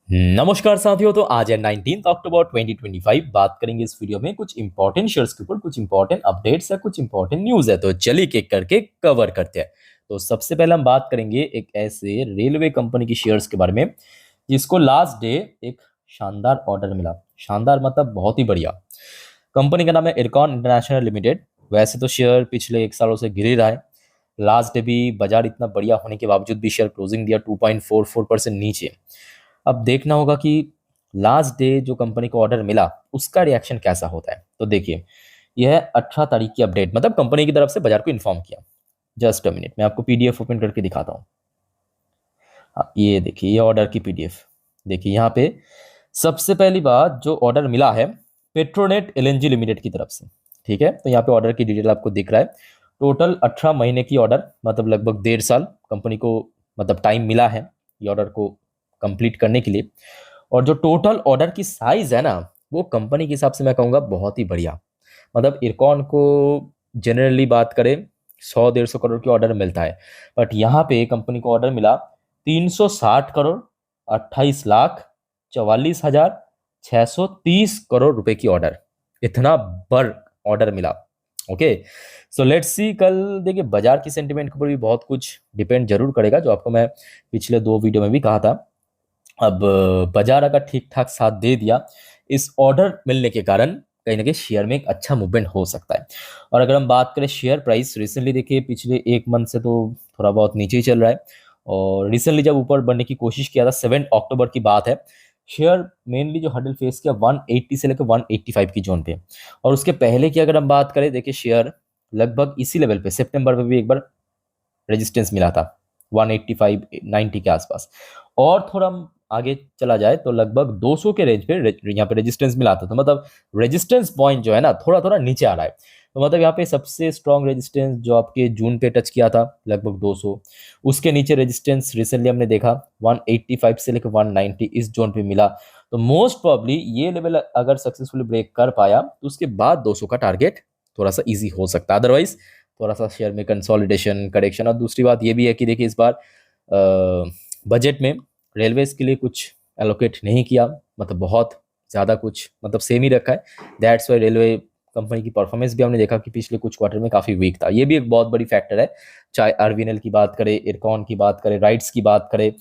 नमस्कार साथियों। तो आज है 19 अक्टूबर 2025। बात करेंगे इस वीडियो में कुछ इंपॉर्टेंट शेयर्स के ऊपर, कुछ इंपॉर्टेंट अपडेट्स है, कुछ इंपॉर्टेंट न्यूज है। तो चलिए एक करके कवर करते हैं। तो सबसे पहले हम बात करेंगे एक ऐसे रेलवे कंपनी की शेयर्स के बारे में जिसको लास्ट डे एक शानदार ऑर्डर मिला। शानदार मतलब बहुत ही बढ़िया। कंपनी का नाम है इरकॉन इंटरनेशनल लिमिटेड। वैसे तो शेयर पिछले एक सालों से गिर ही रहा है। लास्ट डे भी बाजार इतना बढ़िया होने के बावजूद भी शेयर क्लोजिंग दिया 2.44% नीचे। अब देखना होगा कि लास्ट डे जो कंपनी को ऑर्डर मिला उसका रिएक्शन कैसा होता है। तो देखिए, यह है 18 तारीख की अपडेट, मतलब कंपनी की तरफ से बाजार को इन्फॉर्म किया। जस्ट अ मिनट, मैं आपको पीडीएफ ओपन करके दिखाता हूँ। हाँ, ये देखिए, ये ऑर्डर की पीडीएफ देखिए। यहाँ पे सबसे पहली बात, जो ऑर्डर मिला है पेट्रोनेट एलएनजी लिमिटेड की तरफ से। ठीक है, तो यहाँ पे ऑर्डर की डिटेल आपको दिख रहा है। टोटल 18 महीने की ऑर्डर, मतलब लगभग 1.5 साल कंपनी को मतलब टाइम मिला है ये ऑर्डर को कंप्लीट करने के लिए। और जो टोटल ऑर्डर की साइज है ना, वो कंपनी के हिसाब से मैं कहूँगा बहुत ही बढ़िया। मतलब इरकॉन को जनरली बात करें 100-150 करोड़ की ऑर्डर मिलता है, बट यहाँ पे कंपनी को ऑर्डर मिला 360 करोड़ 28,44,630 करोड़ रुपए की ऑर्डर। इतना बड़ ऑर्डर मिला। Okay, so let's see. कल देखिए, बाजार की सेंटिमेंट के ऊपर भी बहुत कुछ डिपेंड जरूर करेगा, जो आपको मैं पिछले 2 वीडियो में भी कहा था। अब बाजार अगर ठीक ठाक साथ दे दिया इस ऑर्डर मिलने के कारण, कहीं ना कहीं शेयर में एक अच्छा मूवमेंट हो सकता है। और अगर हम बात करें शेयर प्राइस, रिसेंटली देखिए पिछले एक मंथ से तो थोड़ा बहुत नीचे ही चल रहा है। और रिसेंटली जब ऊपर बढ़ने की कोशिश किया था, 7 अक्टूबर की बात है, शेयर मेनली जो हडल फेस किया 180 से लेकर 185 की जोन पे। और उसके पहले की अगर हम बात करें, देखिए शेयर लगभग इसी लेवल पे सितंबर में भी एक बार रेजिस्टेंस मिला था 185 90 के आसपास। और थोड़ा हम आगे चला जाए तो लगभग 200 के रेंज पे यहाँ पे रेजिस्टेंस मिला था। तो मतलब रेजिस्टेंस पॉइंट जो है ना, थोड़ा थोड़ा नीचे आ रहा है। तो मतलब यहाँ पे सबसे स्ट्रॉन्ग रेजिस्टेंस जो आपके जून पे टच किया था लगभग 200, उसके नीचे रेजिस्टेंस रिसेंटली हमने देखा 185 से लेकर 190 इस जोन पे मिला। तो मोस्ट प्रॉब्ली ये लेवल अगर सक्सेसफुली ब्रेक कर पाया तो उसके बाद 200 का टारगेट थोड़ा सा इजी हो सकता है। अदरवाइज थोड़ा सा शेयर में कंसोलिडेशन करेक्शन। और दूसरी बात ये भी है कि देखिए, इस बार बजट में रेलवेज के लिए कुछ एलोकेट नहीं किया, मतलब बहुत ज़्यादा कुछ, मतलब सेम ही रखा है। दैट्स वाई रेलवे कंपनी की परफॉर्मेंस भी हमने देखा कि पिछले कुछ क्वार्टर में काफ़ी वीक था। ये भी एक बहुत बड़ी फैक्टर है। चाहे आरवीएनएल की बात करें, इरकॉन की बात करें, राइट्स की बात करें,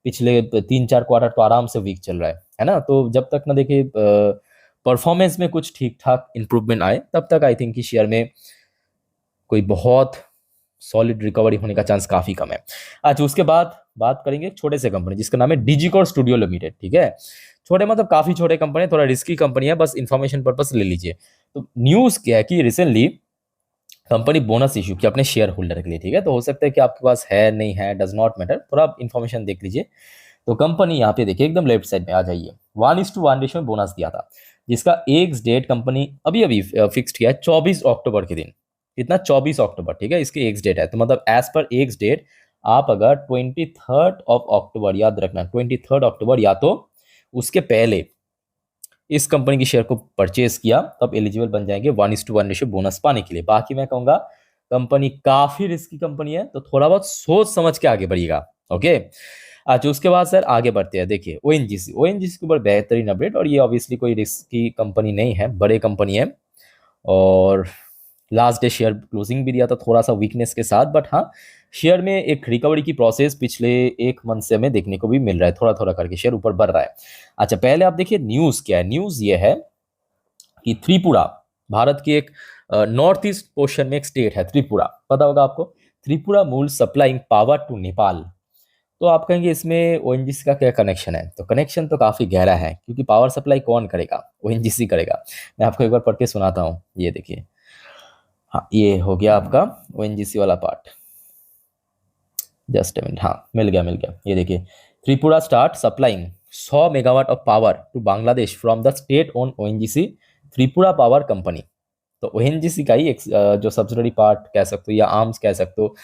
पिछले 3-4 क्वार्टर तो आराम से वीक चल रहा है ना। तो जब तक ना देखिए परफॉर्मेंस में कुछ ठीक ठाक इंप्रूवमेंट आए, तब तक आई थिंक कि शेयर में कोई बहुत सॉलिड रिकवरी होने का चांस काफी कम है। अच्छा, उसके बाद बात करेंगे एक छोटे से कंपनी जिसका नाम है डिजिकोर स्टूडियो लिमिटेड। ठीक है, छोटे मतलब काफी छोटे कंपनी, थोड़ा रिस्की कंपनी है, बस इंफॉर्मेशन पर्पस ले लीजिए। तो न्यूज क्या है कि रिसेंटली कंपनी बोनस इशू किया अपने शेयर होल्डर के लिए। ठीक है, तो हो सकता है कि आपके पास है नहीं है, डज नॉट मैटर, थोड़ा आप इन्फॉर्मेशन देख लीजिए। तो कंपनी यहाँ पे देखिए, एकदम लेफ्ट साइड में आ जाइए, 1:1 रेशियो में बोनस दिया था, जिसका एक्स डेट कंपनी अभी अभी फिक्स्ड किया है 24 अक्टूबर के दिन। कितना? 24 अक्टूबर। ठीक है, इसके एक्स डेट है। तो मतलब एज पर एक्स डेट आप अगर 23 अक्टूबर, याद रखना 23 अक्टूबर या तो उसके पहले इस कंपनी की शेयर को परचेज किया, तो आप एलिजिबल बन जाएंगे 1:1 रेशियो बोनस पाने के लिए। बाकी मैं कहूंगा कंपनी काफी रिस्की कंपनी है, तो थोड़ा बहुत सोच समझ के आगे बढ़िएगा। ओके, अच्छा उसके बाद सर आगे बढ़ते हैं। देखिए ओएनजीसी के ऊपर बेहतरीन अपडेट। और ये ऑब्वियसली कोई रिस्की कंपनी नहीं है, बड़े कंपनी है। और लास्ट डे शेयर क्लोजिंग भी दिया था थोड़ा सा वीकनेस के साथ, बट हाँ, शेयर में एक रिकवरी की प्रोसेस पिछले एक मंथ से हमें देखने को भी मिल रहा है। थोड़ा थोड़ा करके शेयर ऊपर बढ़ रहा है। अच्छा, पहले आप देखिए न्यूज़ क्या है। न्यूज़ ये है कि त्रिपुरा, भारत की एक नॉर्थ ईस्ट पोर्शन में एक स्टेट है त्रिपुरा, पता होगा आपको। त्रिपुरा मूल सप्लाइंग पावर टू नेपाल। तो आप कहेंगे इसमें ओएनजीसी का क्या कनेक्शन है? तो कनेक्शन तो काफ़ी गहरा है, क्योंकि पावर सप्लाई कौन करेगा? ओएनजीसी करेगा। मैं आपको एक बार पढ़ के सुनाता हूँ, ये देखिए। हाँ, ये हो गया आपका ओएनजीसी वाला पार्ट। जस्ट अ मिनट, हाँ मिल गया। ये देखिए, Tripura start supplying 100 megawatt of power to Bangladesh from the state own ONGC Tripura power company. तो ओएनजीसी का ही एक जो सब्सिडरी पार्ट कह सकते हो या आर्म्स कह सकते हो,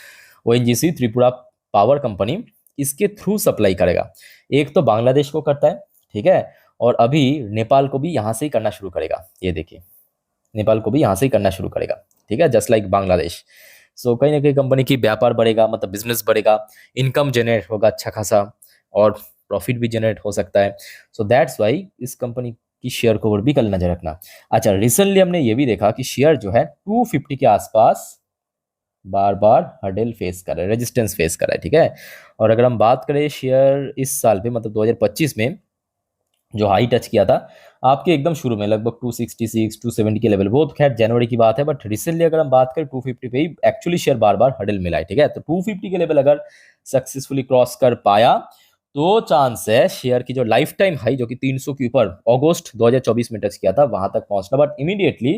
ओएनजीसी त्रिपुरा पावर कंपनी इसके थ्रू सप्लाई करेगा। एक तो बांग्लादेश को करता है, ठीक है, और अभी नेपाल को भी यहाँ से ही करना शुरू करेगा। ये देखिए, नेपाल को भी यहाँ से ही करना शुरू करेगा। ठीक है, जस्ट लाइक बांग्लादेश। सो कहीं ना कहीं कंपनी की व्यापार बढ़ेगा, मतलब बिजनेस बढ़ेगा, इनकम जनरेट होगा अच्छा खासा, और प्रॉफिट भी जनरेट हो सकता है। सो दैट्स वाई इस कंपनी की शेयर को ऊपर भी कल नजर रखना। अच्छा, रिसेंटली हमने ये भी देखा कि शेयर जो है 250 के आसपास बार बार हर्डल फेस कर रहा है, रेजिस्टेंस फेस कर रहा है, ठीक है। और अगर हम बात करें शेयर इस साल पे मतलब 2025 में जो हाई टच किया था आपके एकदम शुरू में लगभग 266 270 के लेवल, वो तो खैर जनवरी की बात है, बट रिसेंटली अगर हम बात करें 250 पे ही एक्चुअली शेयर बार बार हडल मिला है, ठीक है। तो 250 के लेवल अगर सक्सेसफुली क्रॉस कर पाया तो चांस है शेयर की जो लाइफ टाइम हाई जो कि 300 के ऊपर अगस्त 2024 में टच किया था वहां तक पहुंचना, बट इमीडिएटली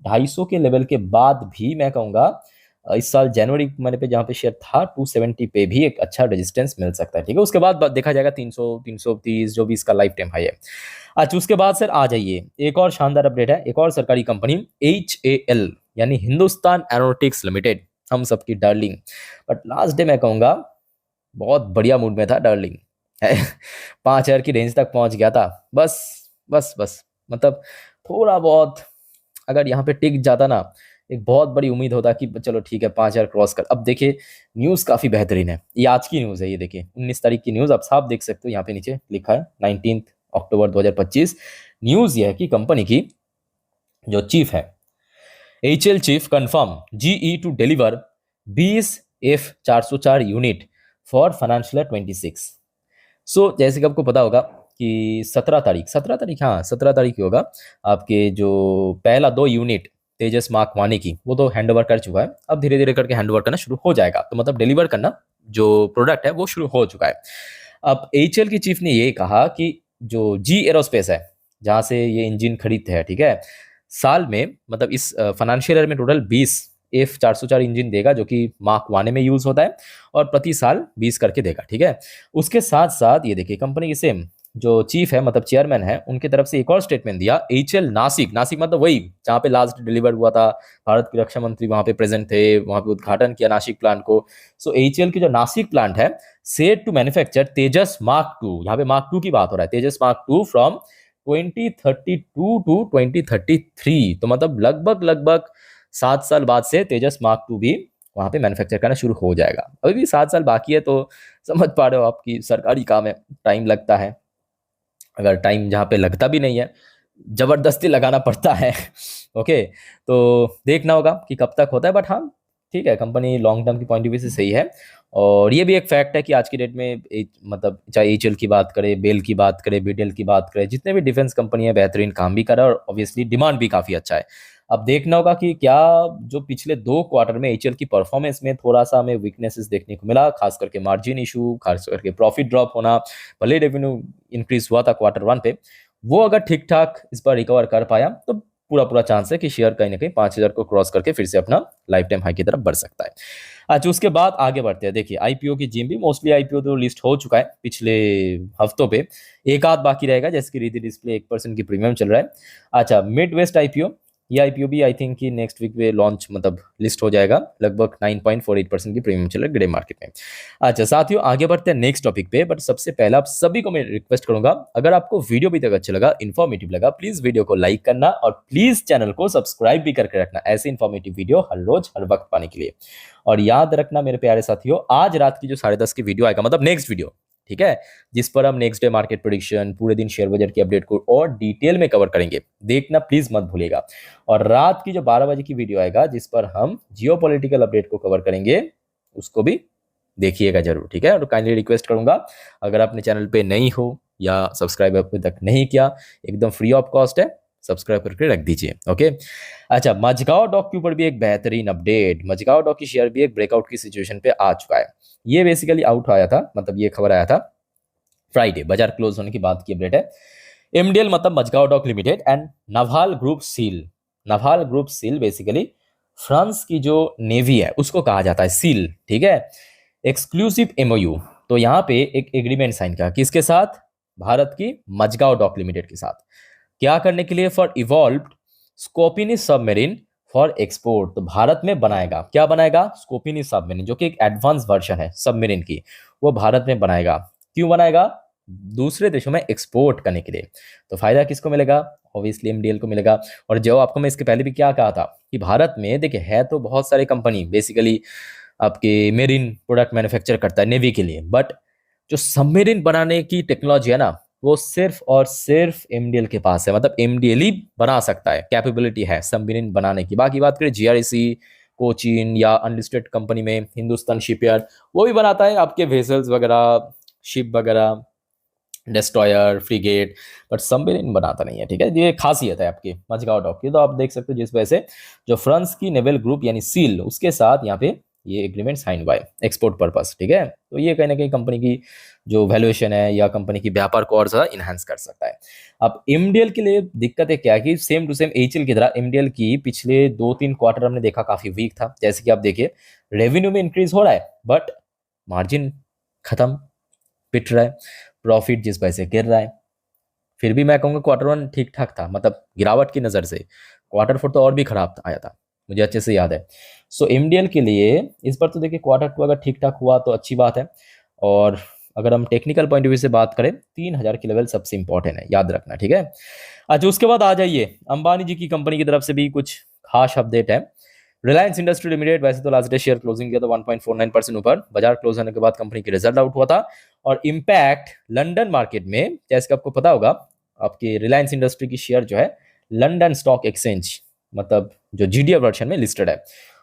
250 के लेवल के बाद भी मैं कहूंगा इस साल जनवरी महीने पे जहां पे शेयर था 270 पे भी एक अच्छा रेजिस्टेंस मिल सकता है, ठीक है। उसके बाद देखा जाएगा 300 330 जो भी इसका लाइफ टाइम हाई है। अच्छा, उसके बाद सर आ जाइए, एक और शानदार अपडेट है, एक और सरकारी कंपनी HAL यानी हिंदुस्तान एरोनॉटिक्स लिमिटेड, हम सबकी डार्लिंग। बट लास्ट डे मैं कहूंगा बहुत बढ़िया मूड में था डार्लिंग 5,000 की रेंज तक पहुंच गया था। बस बस बस मतलब थोड़ा बहुत अगर यहाँ पे टिक जाता ना, एक बहुत बड़ी उम्मीद होता कि चलो ठीक है 5,000 क्रॉस कर। अब देखिए न्यूज़ काफ़ी बेहतरीन है, ये आज की न्यूज़ है, ये देखिए 19 तारीख की न्यूज़, आप साफ देख सकते हो यहाँ पे नीचे लिखा है 19 अक्टूबर 2025। न्यूज़ ये है कि कंपनी की जो चीफ है HL chief confirm GE to deliver 20 F404 unit for financial 26। So जैसे कि आपको पता होगा कि 17 तारीख हाँ 17 तारीख ही होगा, आपके जो पहला 2 यूनिट तेजस मार्क वानी की वो तो हैंड ओवर कर चुका है, अब धीरे धीरे करके हैंड ओवर करना शुरू हो जाएगा, तो मतलब डिलीवर करना जो प्रोडक्ट है वो शुरू हो चुका है। अब HL की चीफ ने ये कहा कि जो जी एरोस्पेस है जहाँ से ये इंजन खरीदते हैं, ठीक है, साल में मतलब इस फाइनेंशियल ईयर में टोटल 20 F404 इंजन देगा जो कि मार्क वाने में यूज होता है, और प्रति साल 20 करके देगा, ठीक है। उसके साथ साथ ये देखिए कंपनी की सेम जो चीफ है मतलब चेयरमैन है उनकी तरफ से एक और स्टेटमेंट दिया, HL नासिक, नासिक मतलब वही जहाँ पे लास्ट डिलीवर हुआ था, भारत के रक्षा मंत्री वहां पे प्रेजेंट थे, वहां पे उद्घाटन किया नासिक प्लांट को। सो HL की जो नासिक प्लांट है set to manufacture Tejas mark 2, यहाँ पे मार्क 2 की बात हो रहा है, तेजस मार्क 2 फ्रॉम 2032 टू 2033, तो मतलब लगभग लगभग 7 साल बाद से तेजस मार्क 2 भी वहां पे मैन्युफैक्चर करना शुरू हो जाएगा। अभी भी 7 साल बाकी है, तो समझ पा रहे हो आपकी सरकारी काम है, टाइम लगता है, अगर टाइम जहाँ पे लगता भी नहीं है जबरदस्ती लगाना पड़ता है ओके, तो देखना होगा कि कब तक होता है, बट हाँ ठीक है, कंपनी लॉन्ग टर्म की पॉइंट ऑफ व्यू से सही है। और ये भी एक फैक्ट है कि आज की डेट में मतलब चाहे HL की बात करें, बेल की बात करें, BDL की बात करें, जितने भी डिफेंस कंपनी है बेहतरीन काम भी कर रहा है और ऑब्वियसली डिमांड भी काफ़ी अच्छा है। अब देखना होगा कि क्या जो पिछले 2 क्वार्टर में HL की परफॉर्मेंस में थोड़ा सा हमें वीकनेसेस देखने को मिला, खास करके मार्जिन इशू, खास करके प्रॉफिट ड्रॉप होना, भले रेवेन्यू इंक्रीज हुआ था Q1 पे, वो अगर ठीक ठाक इस बार रिकवर कर पाया तो पूरा पूरा चांस है कि शेयर कहीं ना कहीं 5,000 को क्रॉस करके फिर से अपना लाइफ टाइम हाई की तरफ बढ़ सकता है। अच्छा, उसके बाद आगे बढ़ते हैं, देखिए IPO की जिम भी मोस्टली IPO तो लिस्ट हो चुका है पिछले हफ्तों पे, एक आध बाकी रहेगा जैसे कि रिद्धि डिस्प्ले 1% की प्रीमियम चल रहा है। अच्छा, मिड वेस्ट IPO, ये IPO भी आई थिंक कि नेक्स्ट वीक पे लॉन्च मतलब लिस्ट हो जाएगा, लगभग 9.48% की प्रीमियम चल रहा है ग्रे मार्केट में। अच्छा साथियों, आगे बढ़ते हैं नेक्स्ट टॉपिक पे, बट सबसे पहले आप सभी को मैं रिक्वेस्ट करूंगा, अगर आपको वीडियो भी तक अच्छा लगा, इन्फॉर्मेटिव लगा, प्लीज वीडियो को लाइक करना और प्लीज चैनल को सब्सक्राइब भी करके रखना ऐसे इन्फॉर्मेटिव वीडियो हर रोज हर वक्त पाने के लिए। और याद रखना मेरे प्यारे साथियों, आज रात की जो 10:30 की वीडियो आएगा मतलब नेक्स्ट वीडियो, ठीक है, जिस पर हम नेक्स्ट डे मार्केट प्रेडिक्शन, पूरे दिन शेयर बाजार की अपडेट को और डिटेल में कवर करेंगे, देखना प्लीज मत भूलिएगा। और रात की जो 12 बजे की वीडियो आएगा जिस पर हम जियोपॉलिटिकल अपडेट को कवर करेंगे, उसको भी देखिएगा जरूर, ठीक है। और काइंडली रिक्वेस्ट करूंगा, अगर आपने चैनल पे नहीं हो या सब्सक्राइब अभी तक नहीं किया, एकदम फ्री ऑफ कॉस्ट है, सब्सक्राइब करके रख दीजिए, ओके। अच्छा, मझगांव डॉक के ऊपर भी एक बेहतरीन अपडेट, मझगांव डॉक की शेयर भी एक ब्रेकआउट की सिचुएशन पे आ चुका है। ये बेसिकली आउट आया था, मतलब ये खबर आया था फ्राइडे, बाजार क्लोज होने की बात की अपडेट है। MDL मतलब Mazagon dock limited and Naval Group सील, नभाल ग्रुप सील बेसिकली फ्रांस की जो नेवी है उसको कहा जाता है सील, ठीक है, एक्सक्लूसिव MOU। तो यहाँ पे एक एग्रीमेंट साइन किया किसके साथ, भारत की मझगांव डॉक लिमिटेड के साथ, क्या करने के लिए, for evolved Scorpene submarine for export. तो भारत में बनाएगा, क्या बनाएगा, स्कोपिनी सबमरीन जो कि एक एडवांस वर्जन है सबमरीन की, वो भारत में बनाएगा। क्यों बनाएगा, दूसरे देशों में एक्सपोर्ट करने के लिए। तो फायदा किसको मिलेगा, ऑब्वियसली MDL को मिलेगा। और जो आपको मैं इसके पहले भी क्या कहा था कि भारत में देखिए है तो बहुत सारे कंपनी बेसिकली आपके मेरीन प्रोडक्ट मैन्युफैक्चर करता है नेवी के लिए, बट जो सबमरीन बनाने की टेक्नोलॉजी है ना, वो सिर्फ और सिर्फ एमडीएल के पास है। मतलब एमडीएल ही बना सकता है, कैपेबिलिटी है सबमरीन बनाने की। बाकी बात करें जीआरईसी, कोचीन या अनलिस्टेड कंपनी में हिंदुस्तान शिपयार्ड, वो भी बनाता है आपके वेसल्स वगैरह, शिप वगैरह, डिस्ट्रॉयर, फ्रीगेट, बट सबमरीन बनाता नहीं है। ठीक है, ये खासियत है आपकी मझगांव डॉक की। तो आप देख सकते हो जिस वजह से जो फ्रांस की नेवल ग्रुप यानी सील, उसके साथ यहाँ पे ये एग्रीमेंट साइन हुआ है एक्सपोर्ट पर्पस। ठीक है, तो ये कहीं ना कहीं कंपनी की जो वैल्यूएशन है या कंपनी की व्यापार को और ज्यादा इनहेंस कर सकता है। अब एमडीएल के लिए दिक्कत है क्या है कि सेम टू सेम एचएल की तरह एमडीएल की पिछले 2-3 क्वार्टर हमने देखा काफी वीक था। जैसे कि आप देखिए रेवेन्यू में इंक्रीज हो रहा है बट मार्जिन खत्म, पिट रहा है, प्रॉफिट जिस वजह से गिर रहा है। फिर भी मैं कहूँगा क्वार्टर वन ठीक ठाक था, मतलब गिरावट की नज़र से। क्वार्टर फोर तो और भी खराब आया था, मुझे अच्छे से याद है। सो एमडीएल के लिए इस बार तो देखिए क्वार्टर टू अगर ठीक ठाक हुआ तो अच्छी बात है। और अगर हम टेक्निकल पॉइंट ऑफ व्यू से बात करें, 3000 की लेवल सबसे इंपॉर्टेंट है, याद रखना। ठीक है, अच्छा उसके बाद आ जाइए अंबानी जी की कंपनी की तरफ से भी कुछ खास अपडेट है। रिलायंस इंडस्ट्री लिमिटेड वैसे तो लास्ट डे शेयर क्लोजिंग किया तो 1.49% ऊपर, बाजार क्लोज होने के बाद कंपनी की रिजल्ट आउट हुआ था। और इम्पैक्ट लंदन मार्केट में, जैसे कि आपको पता होगा, आपकी रिलायंस इंडस्ट्री की शेयर जो है लंदन स्टॉक एक्सचेंज, मतलब जो जीडीए वर्जन में लिस्टेड है,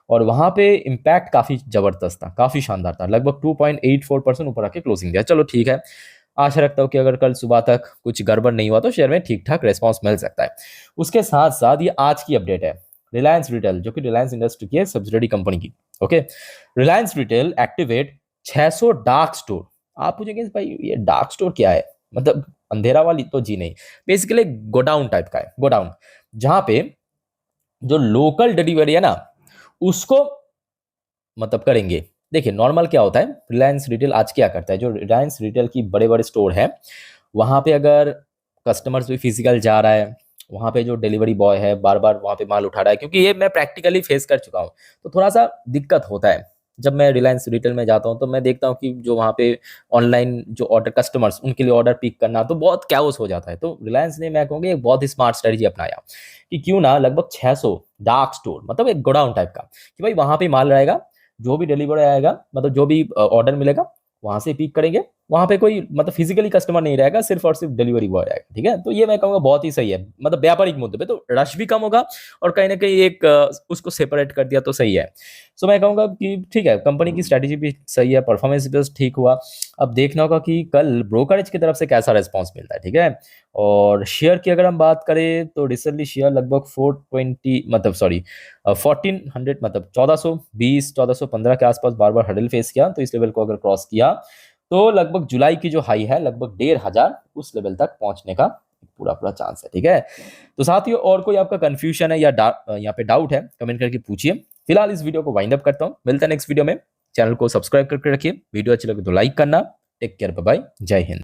और वहां पे इम्पैक्ट काफी जबरदस्त था, काफी शानदार था, लगभग 2.84% ऊपर आके क्लोजिंग दिया। चलो ठीक है, आशा रखता हूँ कि अगर कल सुबह तक कुछ गड़बड़ नहीं हुआ तो शेयर में ठीक ठाक रेस्पॉन्स मिल सकता है। उसके साथ साथ ये आज की अपडेट है, रिलायंस रिटेल जो कि रिलायंस इंडस्ट्री की है सब्सिडरी कंपनी की। Okay, Reliance retail activate 600 dark store. आप पूछेंगे भाई ये डार्क स्टोर क्या है, मतलब अंधेरा वाली तो जी नहीं, बेसिकली गोडाउन टाइप का है, गोडाउन जहां पे जो लोकल डिलीवरी है ना उसको मतलब करेंगे। देखिए नॉर्मल क्या होता है, रिलायंस रिटेल आज क्या करता है, जो रिलायंस रिटेल की बड़े बड़े स्टोर है वहां पे अगर कस्टमर्स भी फिजिकल जा रहा है, वहां पे जो डिलीवरी बॉय है बार बार वहां पे माल उठा रहा है, क्योंकि ये मैं प्रैक्टिकली फेस कर चुका हूँ, तो थोड़ा सा दिक्कत होता है। जब मैं रिलायंस रिटेल में जाता हूँ तो मैं देखता हूँ कि जो वहाँ पे ऑनलाइन जो ऑर्डर कस्टमर्स उनके लिए ऑर्डर पिक करना तो बहुत कैओस हो जाता है। तो रिलायंस ने मैं कहूँगी एक बहुत ही स्मार्ट स्ट्रेटजी अपनाया कि क्यों ना लगभग 600 डार्क स्टोर, मतलब एक गोडाउन टाइप का, कि भाई वहां पे माल रहेगा, जो भी डिलीवर आएगा, मतलब जो भी ऑर्डर मिलेगा वहां से पिक करेंगे, वहां पे कोई मतलब फिजिकली कस्टमर नहीं रहेगा, सिर्फ और सिर्फ डिलीवरी बॉय रहेगा। ठीक है, तो ये मैं कहूँगा बहुत ही सही है, मतलब व्यापारिक मुद्दे पे तो रश भी कम होगा और कहीं ना कहीं एक उसको सेपरेट कर दिया तो सही है। सो मैं कहूँगा कि ठीक है, कंपनी की स्ट्रेटेजी भी सही है, परफॉर्मेंस भी ठीक हुआ। अब देखना होगा कि कल ब्रोकरेज की तरफ से कैसा रेस्पॉन्स मिलता है। ठीक है, और शेयर की अगर हम बात करें तो रिसेंटली शेयर लगभग 420 मतलब सॉरी 1400 मतलब 1420 1415 के आसपास बार बार हडल फेस किया, तो इस लेवल को अगर क्रॉस किया तो लगभग जुलाई की जो हाई है लगभग 1500 उस लेवल तक पहुंचने का पूरा पूरा चांस है। ठीक है, तो साथियों और कोई आपका कंफ्यूजन है या यहाँ पे डाउट है कमेंट करके पूछिए। फिलहाल इस वीडियो को वाइंड अप करता हूँ, मिलता है नेक्स्ट वीडियो में। चैनल को सब्सक्राइब करके रखिए, वीडियो अच्छी लगे तो लाइक करना। टेक केयर, बाय बाय, जय हिंद।